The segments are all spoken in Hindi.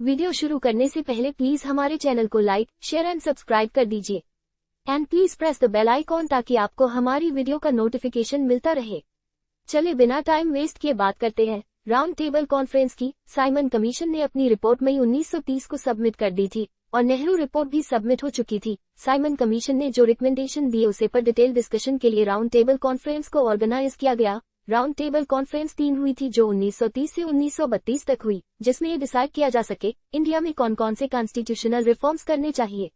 वीडियो शुरू करने से पहले प्लीज हमारे चैनल को लाइक, शेयर एंड सब्सक्राइब कर दीजिए। And please press the bell icon ताकि आपको हमारी वीडियो का नोटिफिकेशन मिलता रहे। चले बिना टाइम वेस्ट किए बात करते हैं राउंड टेबल कॉन्फ्रेंस की। साइमन कमीशन ने अपनी रिपोर्ट मई 1930 को सबमिट कर दी थी और नेहरू रिपोर्ट भी सबमिट हो चुकी थी। साइमन कमीशन ने जो रिकमेंडेशन दिए उसे पर डिटेल डिस्कशन के लिए राउंड टेबल कॉन्फ्रेंस को ऑर्गेनाइज किया गया। राउंड टेबल कॉन्फ्रेंस 3 हुई थी जो 1930 से 1932 तक हुई, जिसमें ये डिसाइड किया जा सके इंडिया में कौन कौन से कॉन्स्टिट्यूशनल रिफॉर्म्स करने चाहिए।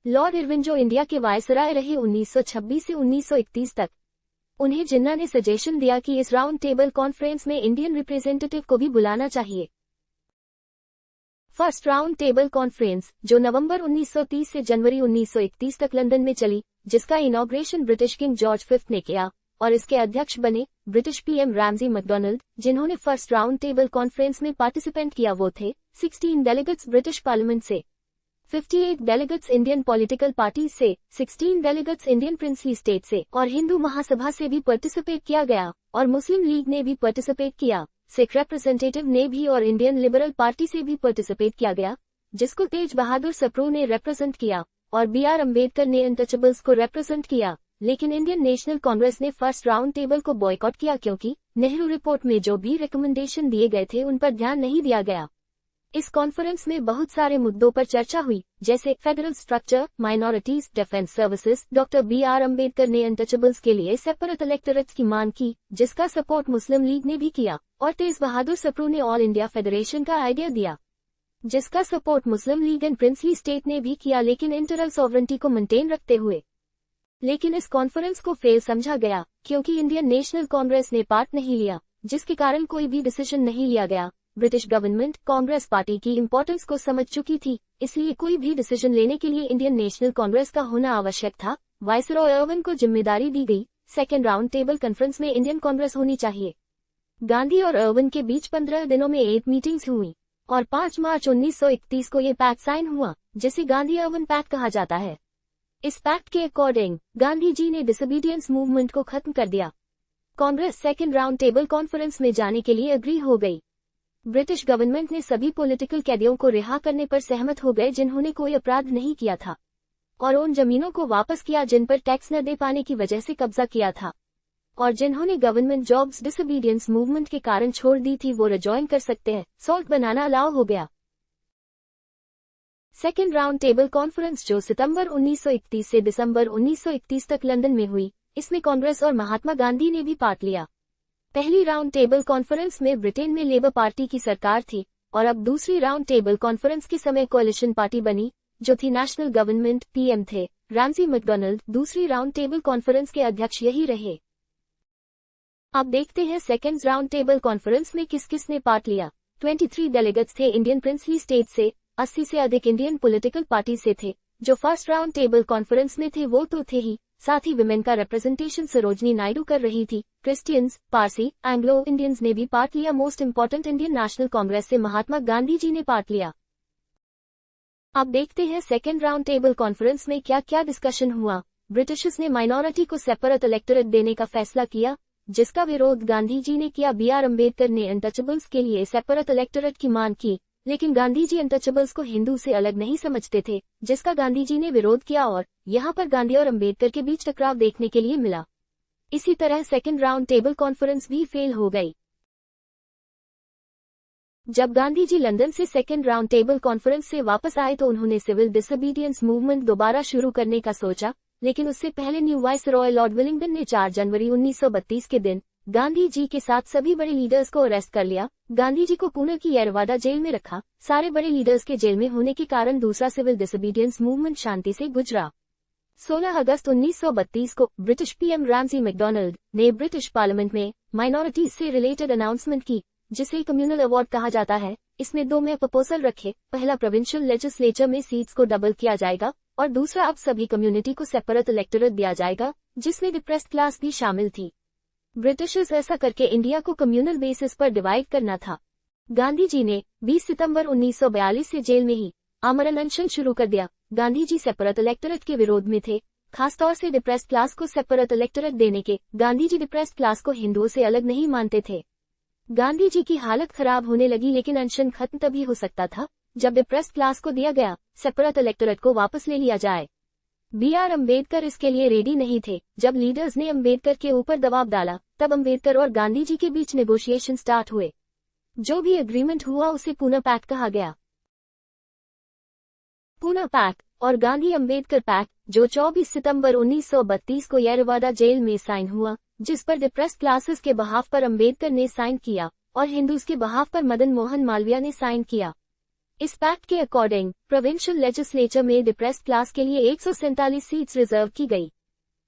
लॉर्ड इरविन जो इंडिया के वायसराय रहे 1926 से 1931 तक, उन्हें जिन्ना ने सजेशन दिया कि इस राउंड टेबल कॉन्फ्रेंस में इंडियन रिप्रेजेंटेटिव को भी बुलाना चाहिए। फर्स्ट राउंड टेबल कॉन्फ्रेंस जो नवंबर 1930 से जनवरी 1931 तक लंदन में चली, जिसका inauguration British king George fifth ने किया और इसके अध्यक्ष बने ब्रिटिश पीएम रैमजी मैकडॉनल्ड। जिन्होंने फर्स्ट राउंड टेबल कॉन्फ्रेंस में पार्टिसिपेंट किया वो थे 16 डेलीगेट्स ब्रिटिश पार्लियामेंट से, 58 डेलीगेट्स इंडियन पॉलिटिकल पार्टी से, 16 डेलीगेट्स इंडियन प्रिंसली स्टेट से और हिंदू महासभा से भी पार्टिसिपेट किया गया और मुस्लिम लीग ने भी पार्टिसिपेट किया। सिख रिप्रेजेंटेटिव ने भी और इंडियन लिबरल पार्टी से भी पार्टिसिपेट किया गया, जिसको तेज बहादुर सप्रू ने रिप्रेजेंट किया और BR अम्बेडकर ने अनटचेबल्स को रिप्रेजेंट किया। लेकिन इंडियन नेशनल कांग्रेस ने फर्स्ट राउंड टेबल को बॉयकॉट किया क्योंकि नेहरू रिपोर्ट में जो भी रिकमेंडेशन दिए गए थे उन पर ध्यान नहीं दिया गया। इस कॉन्फ्रेंस में बहुत सारे मुद्दों पर चर्चा हुई, जैसे federal structure, minorities, defence services. Doctor BR Ambedkar ने अनटचेबल्स के लिए सेपरेट इलेक्टोरेट्स की मांग की, जिसका सपोर्ट मुस्लिम लीग ने भी किया और तेज बहादुर सप्रू ने ऑल इंडिया फेडरेशन का आइडिया दिया, जिसका support Muslim league and princely state ने भी किया, लेकिन इंटरनल सॉवरेंटी को मेंटेन रखते हुए। लेकिन इस कॉन्फ्रेंस को फेल समझा गया क्योंकि इंडियन नेशनल कांग्रेस ने पार्ट नहीं लिया, जिसके कारण कोई भी डिसीजन नहीं लिया गया। ब्रिटिश गवर्नमेंट कांग्रेस पार्टी की इंपॉर्टेंस को समझ चुकी थी, इसलिए कोई भी डिसीजन लेने के लिए इंडियन नेशनल कांग्रेस का होना आवश्यक था। वाइसरॉय इरविन को जिम्मेदारी दी गई सेकेंड राउंड टेबल कॉन्फ्रेंस में इंडियन कांग्रेस होनी चाहिए। गांधी और इरविन के बीच 15 दिनों में 8 मीटिंग्स हुई और 5 मार्च 1931 को ये पैक्ट साइन हुआ, जिसे गांधी इरविन पैक्ट कहा जाता है। इस पैक्ट के अकॉर्डिंग गांधी जी ने डिसोबीडियंस मूवमेंट को खत्म कर दिया। Congress second round table conference में जाने के लिए एग्री हो गई। ब्रिटिश गवर्नमेंट ने सभी पॉलिटिकल कैदियों को रिहा करने पर सहमत हो गए जिन्होंने कोई अपराध नहीं किया था, और उन जमीनों को वापस किया जिन पर टैक्स न दे पाने की वजह से कब्जा किया था, और जिन्होंने गवर्नमेंट जॉब्स डिसोबीडियंस मूवमेंट के कारण छोड़ दी थी वो रिजॉइन कर सकते हैं। सॉल्ट बनाना अलाउ हो गया। सेकेंड राउंड टेबल कॉन्फ्रेंस जो सितंबर 1931 से दिसंबर 1931 तक लंदन में हुई, इसमें कांग्रेस और महात्मा गांधी ने भी पार्ट लिया। पहली राउंड टेबल कॉन्फ्रेंस में ब्रिटेन में लेबर पार्टी की सरकार थी और अब दूसरी राउंड टेबल कॉन्फ्रेंस के समय कोalition पार्टी बनी, जो थी नेशनल गवर्नमेंट। पीएम थे रैमजी मैकडॉनल्ड। दूसरी राउंड टेबल कॉन्फ्रेंस के अध्यक्ष यही रहे। अब देखते हैं सेकेंड राउंड टेबल कॉन्फ्रेंस में किस किस ने पार्ट लिया। 23 डेलीगेट्स थे इंडियन प्रिंसली स्टेट से, 80 से अधिक इंडियन पॉलिटिकल पार्टी से थे। जो फर्स्ट राउंड टेबल कॉन्फ्रेंस में थे वो तो थे ही, साथ ही विमेन का रिप्रेजेंटेशन सरोजनी नायडू कर रही थी। क्रिश्चियंस, पारसी, एंग्लो इंडियंस ने भी पार्ट लिया। Most important Indian national Congress से महात्मा गांधी जी ने पार्ट लिया। अब देखते हैं सेकेंड राउंड टेबल कॉन्फ्रेंस में क्या क्या डिस्कशन हुआ। ब्रिटिशर्स ने माइनॉरिटी को सेपरेट इलेक्टोरेट देने का फैसला किया, जिसका विरोध गांधी जी ने किया। BR अम्बेडकर ने अनटचेबल्स के लिए सेपरेट इलेक्टोरेट की मांग की, लेकिन गांधी जी अनटचेबल्स को हिंदू से अलग नहीं समझते थे, जिसका गांधी जी ने विरोध किया और यहाँ पर गांधी और अम्बेडकर के बीच टकराव देखने के लिए मिला। इसी तरह सेकेंड राउंड टेबल कॉन्फ्रेंस भी फेल हो गई। जब गांधी जी लंदन से सेकेंड राउंड टेबल कॉन्फ्रेंस से वापस आए तो उन्होंने सिविल डिसोबीडियंस मूवमेंट दोबारा शुरू करने का सोचा, लेकिन उससे पहले न्यू वाइसरॉय लॉर्ड विलिंगडन ने 4 जनवरी 1932 के दिन गांधी जी के साथ सभी बड़े लीडर्स को अरेस्ट कर लिया। गांधी जी को पुणे की येरवाड़ा जेल में रखा। सारे बड़े लीडर्स के जेल में होने के कारण दूसरा सिविल डिसोबीडियंस मूवमेंट शांति से गुजरा। 16 अगस्त 1932 को ब्रिटिश पीएम रैमजी मैकडॉनल्ड ने ब्रिटिश पार्लियामेंट में माइनॉरिटीज से रिलेटेड अनाउंसमेंट की, जिसे कम्युनल अवार्ड कहा जाता है। इसमें 2 में प्रपोजल रखे। पहला, प्रोविंशियल लेजिस्लेचर में सीट्स को डबल किया जाएगा और दूसरा, अब सभी कम्युनिटी को सेपरेट इलेक्टोरेट दिया जाएगा, जिसमें डिप्रेस्ड क्लास भी शामिल थी। ब्रिटिशर्स ऐसा करके इंडिया को कम्युनल बेसिस पर डिवाइड करना था। गांधी जी ने 20 सितंबर 1942 से जेल में ही आमरण अनशन शुरू कर दिया। गांधी जी सेपरेट इलेक्टोरेट के विरोध में थे, खासतौर से डिप्रेस्ड क्लास को सेपरेट इलेक्टोरेट देने के। गांधी जी डिप्रेस्ड क्लास को हिंदुओं से अलग नहीं मानते थे। गांधी जी की हालत खराब होने लगी, लेकिन अनशन खत्म तभी हो सकता था जब डिप्रेस्ड क्लास को दिया गया सेपरेट इलेक्टोरेट को वापस ले लिया जाए। BR अम्बेडकर इसके लिए रेडी नहीं थे। जब लीडर्स ने अम्बेडकर के ऊपर दबाव डाला तब अम्बेडकर और गांधी जी के बीच नेगोशिएशन स्टार्ट हुए। जो भी एग्रीमेंट हुआ उसे पूना पैक्ट कहा गया। पूना पैक्ट और गांधी अम्बेडकर पैक्ट, जो 24 सितंबर 1932 को येरवाड़ा जेल में साइन हुआ, जिस पर डिप्रेस्ड क्लासेस के बहाफ पर अम्बेडकर ने साइन किया और हिंदूज के बहाफ पर मदन मोहन मालवीय ने साइन किया। इस पैक्ट के अकॉर्डिंग प्रोविंशियल लेजिस्लेचर में डिप्रेस्ड क्लास के लिए 147 सीट्स रिजर्व की गई,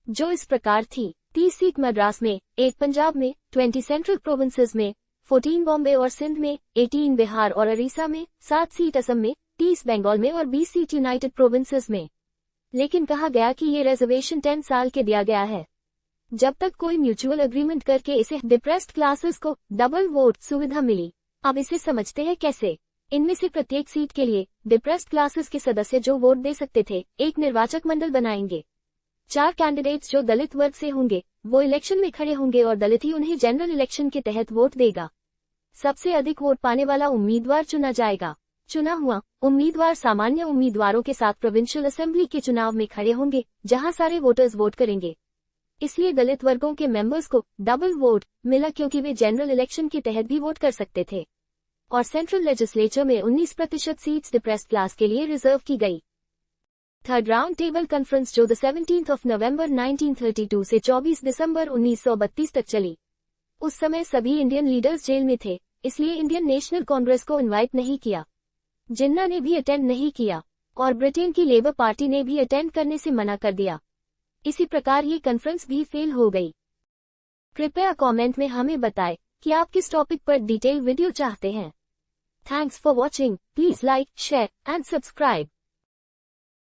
जो इस प्रकार थी: 30 सीट मद्रास में, 8 पंजाब में, 20 सेंट्रल प्रोविंसेस में, 14 बॉम्बे और सिंध में, 18 बिहार और उड़ीसा में, 7 सीट असम में, 30 बंगाल में और 20 सीट यूनाइटेड प्रोविंसेस में। लेकिन कहा गया कि ये रिजर्वेशन 10 साल के दिया गया है, जब तक कोई म्यूचुअल एग्रीमेंट करके इसे डिप्रेस्ड क्लासेस को डबल वोट सुविधा मिली। अब इसे समझते हैं कैसे। इनमें से प्रत्येक सीट के लिए डिप्रेस्ड क्लासेस के सदस्य जो वोट दे सकते थे एक निर्वाचक मंडल बनाएंगे। 4 कैंडिडेट्स जो दलित वर्ग से होंगे वो इलेक्शन में खड़े होंगे और दलित ही उन्हें जनरल इलेक्शन के तहत वोट देगा। सबसे अधिक वोट पाने वाला उम्मीदवार चुना जाएगा। चुना हुआ उम्मीदवार सामान्य उम्मीदवारों के साथ प्रोविंशियल असेंबली के चुनाव में खड़े होंगे जहां सारे वोटर्स वोट करेंगे। इसलिए दलित वर्गों के मेंबर्स को डबल वोट मिला क्योंकि वे जनरल इलेक्शन के तहत भी वोट कर सकते थे। और सेंट्रल लेजिस्लेचर में 19% सीट्स डिप्रेस्ड क्लास के लिए रिजर्व की गई। थर्ड राउंड टेबल कॉन्फ्रेंस जो 17 नवंबर 1932 से 24 दिसंबर 1932 तक चली। उस समय सभी इंडियन लीडर्स जेल में थे, इसलिए इंडियन नेशनल कांग्रेस को इनवाइट नहीं किया। जिन्ना ने भी अटेंड नहीं किया और ब्रिटेन की लेबर पार्टी ने भी अटेंड करने से मना कर दिया। इसी प्रकार ये कॉन्फ्रेंस भी फेल हो गई। कृपया कमेंट में हमें बताएं कि आप किस टॉपिक पर डिटेल वीडियो चाहते हैं। Thanks for watching. Please like, share and subscribe.